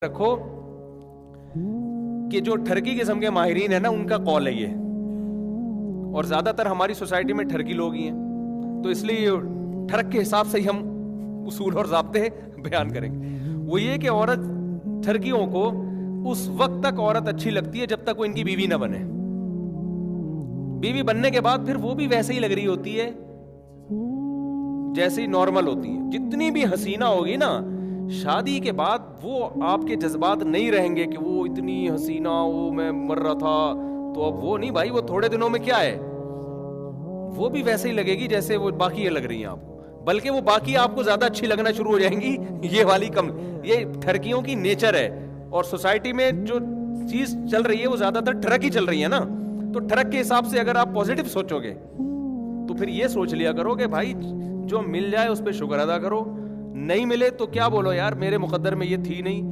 رکھو کہ جو ٹھرکی قسم کے ماہرین ہیں نا ان کا قول ہے یہ, اور زیادہ تر ہماری سوسائٹی میں ٹھرکی لوگ ہی ہیں, تو اس لیے ٹھرک کے حساب سے ہی ہم اصول اور ضابطے بیان کریں گے. وہ یہ کہ عورت ٹھرکیوں کو اس وقت تک عورت اچھی لگتی ہے جب تک وہ ان کی بیوی نہ بنے. بیوی بننے کے بعد پھر وہ بھی ویسے ہی لگ رہی ہوتی ہے جیسے نارمل ہوتی ہے. جتنی بھی حسینہ ہوگی نا, شادی کے بعد وہ آپ کے جذبات نہیں رہیں گے کہ وہ اتنی حسینہ, وہ میں مر رہا تھا, تو اب وہ نہیں بھائی, وہ تھوڑے دنوں میں کیا ہے, وہ بھی ویسے ہی لگے گی جیسے وہ باقی لگ رہی ہیں آپ کو, بلکہ وہ باقی آپ کو زیادہ اچھی لگنا شروع ہو جائیں گی. یہ والی کم, یہ ٹھرکیوں کی نیچر ہے, اور سوسائٹی میں جو چیز چل رہی ہے وہ زیادہ تر ٹھرک ہی چل رہی ہے نا. تو ٹھرک کے حساب سے اگر آپ پازیٹیو سوچو گے تو پھر یہ سوچ لیا کرو کہ بھائی جو مل جائے اس پہ شکر ادا کرو, نہیں ملے تو کیا بولو یار میرے مقدر میں یہ تھی نہیں,